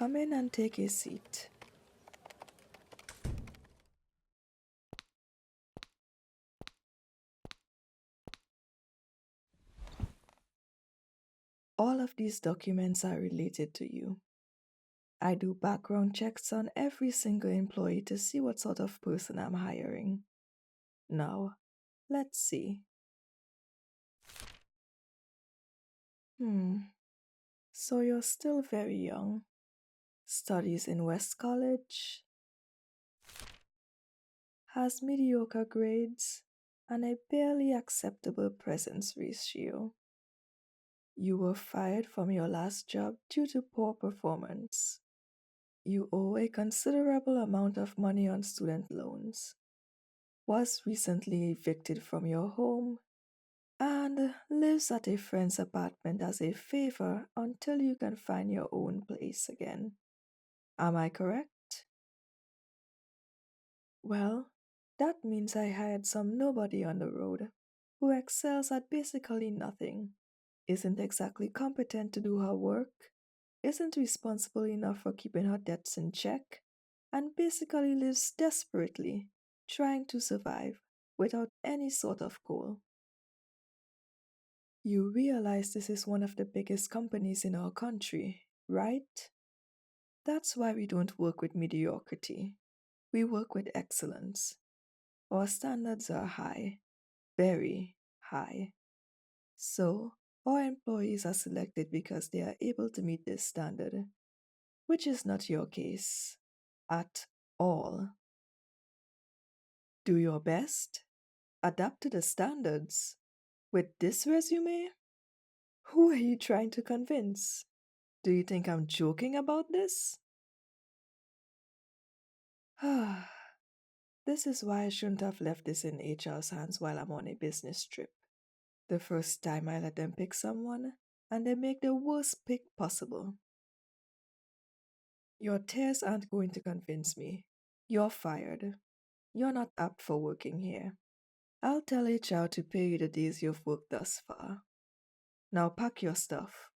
Come in and take a seat. All of these documents are related to you. I do background checks on every single employee to see what sort of person I'm hiring. Now, let's see. So you're still very young. Studies in West College, has mediocre grades, and a barely acceptable presence ratio. You were fired from your last job due to poor performance. You owe a considerable amount of money on student loans. Was recently evicted from your home and lives at a friend's apartment as a favor until you can find your own place again. Am I correct? Well, that means I hired some nobody on the road who excels at basically nothing, isn't exactly competent to do her work, isn't responsible enough for keeping her debts in check, and basically lives desperately, trying to survive without any sort of goal. You realize this is one of the biggest companies in our country, right? That's why we don't work with mediocrity. We work with excellence. Our standards are high, very high. So, our employees are selected because they are able to meet this standard, which is not your case at all. Do your best, adapt to the standards. With this resume? Who are you trying to convince? Do you think I'm joking about this? This is why I shouldn't have left this in HR's hands while I'm on a business trip. The first time I let them pick someone, and they make the worst pick possible. Your tears aren't going to convince me. You're fired. You're not apt for working here. I'll tell HR to pay you the days you've worked thus far. Now pack your stuff.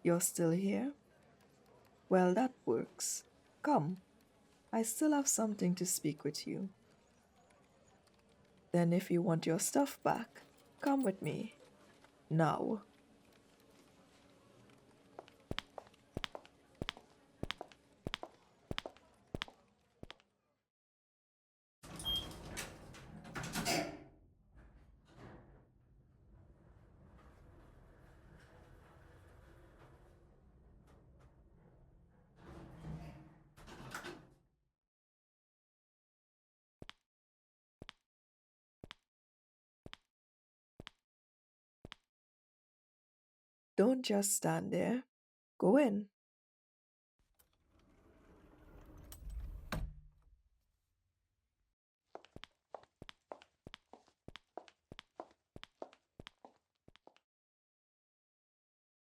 You're still here? Well, that works. Come. I still have something to speak with you. Then if you want your stuff back, come with me. Now. Don't just stand there. Go in.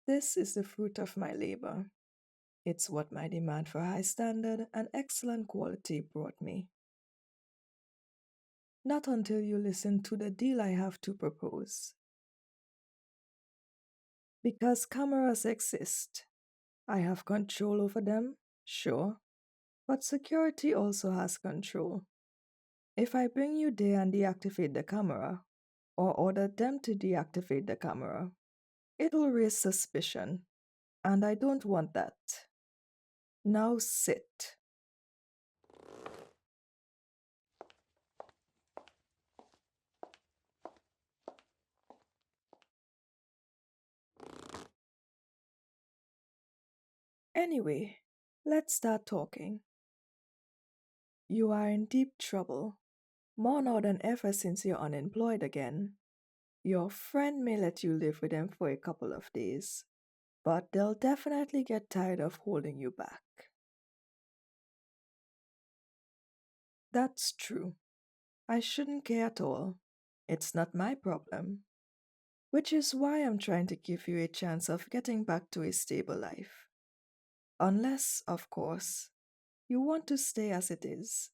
This is the fruit of my labor. It's what my demand for high standard and excellent quality brought me. Not until you listen to the deal I have to propose. Because cameras exist. I have control over them, sure, but security also has control. If I bring you there and deactivate the camera, or order them to deactivate the camera, it'll raise suspicion, and I don't want that. Now sit. Anyway, let's start talking. You are in deep trouble, more now than ever since you're unemployed again. Your friend may let you live with them for a couple of days, but they'll definitely get tired of holding you back. That's true. I shouldn't care at all. It's not my problem. Which is why I'm trying to give you a chance of getting back to a stable life. Unless, of course, you want to stay as it is.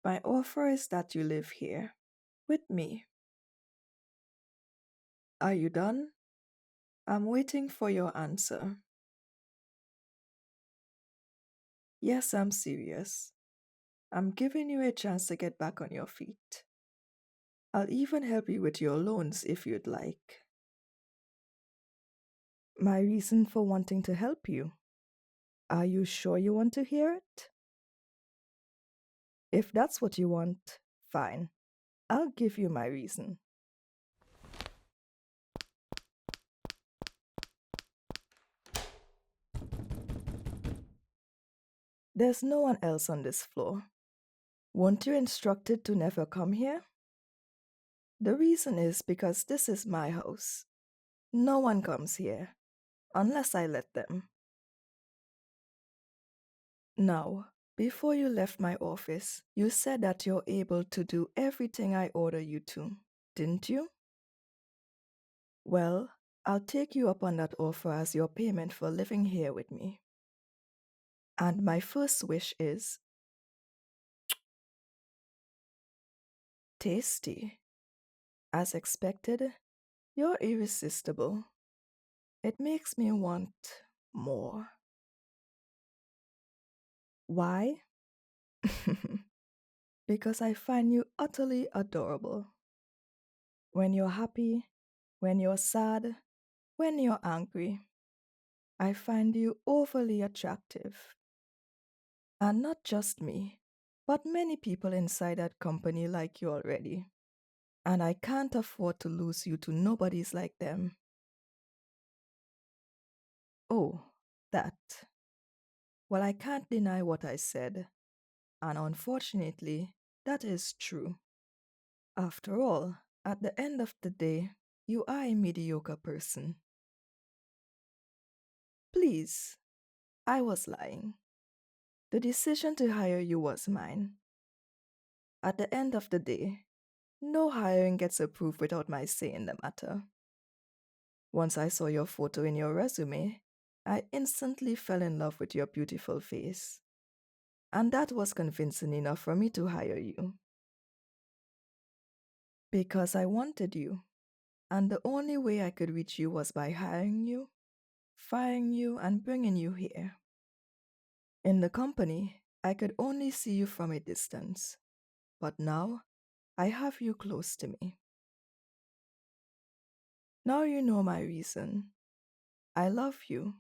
My offer is that you live here, with me. Are you done? I'm waiting for your answer. Yes, I'm serious. I'm giving you a chance to get back on your feet. I'll even help you with your loans if you'd like. My reason for wanting to help you. Are you sure you want to hear it? If that's what you want, fine. I'll give you my reason. There's no one else on this floor. Weren't you instructed to never come here? The reason is because this is my house. No one comes here, unless I let them. Now, before you left my office, you said that you're able to do everything I order you to, didn't you? Well, I'll take you up on that offer as your payment for living here with me. And my first wish is tasty. As expected, you're irresistible. It makes me want more. Why? Because I find you utterly adorable. When you're happy, when you're sad, when you're angry, I find you overly attractive. And not just me, but many people inside that company like you already. And I can't afford to lose you to nobodies like them. Oh, that. Well, I can't deny what I said. And unfortunately, that is true. After all, at the end of the day, you are a mediocre person. Please, I was lying. The decision to hire you was mine. At the end of the day, no hiring gets approved without my say in the matter. Once I saw your photo in your resume, I instantly fell in love with your beautiful face. And that was convincing enough for me to hire you. Because I wanted you. And the only way I could reach you was by hiring you, firing you, and bringing you here. In the company, I could only see you from a distance. But now, I have you close to me. Now you know my reason. I love you.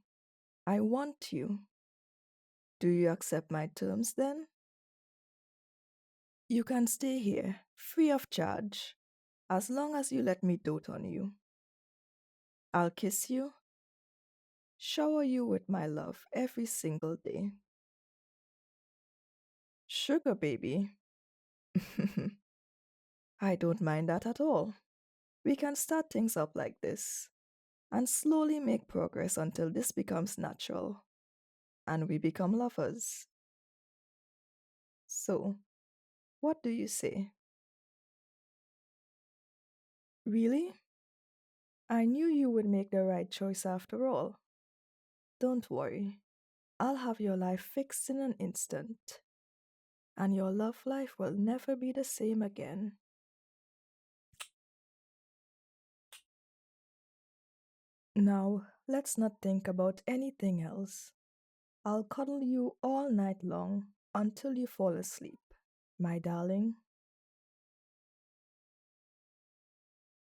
I want you. Do you accept my terms then? You can stay here, free of charge, as long as you let me dote on you. I'll kiss you, shower you with my love every single day. Sugar baby. I don't mind that at all. We can start things up like this and slowly make progress until this becomes natural and we become lovers. So, what do you say? Really? I knew you would make the right choice after all. Don't worry. I'll have your life fixed in an instant. And your love life will never be the same again. Now, let's not think about anything else. I'll cuddle you all night long until you fall asleep, my darling.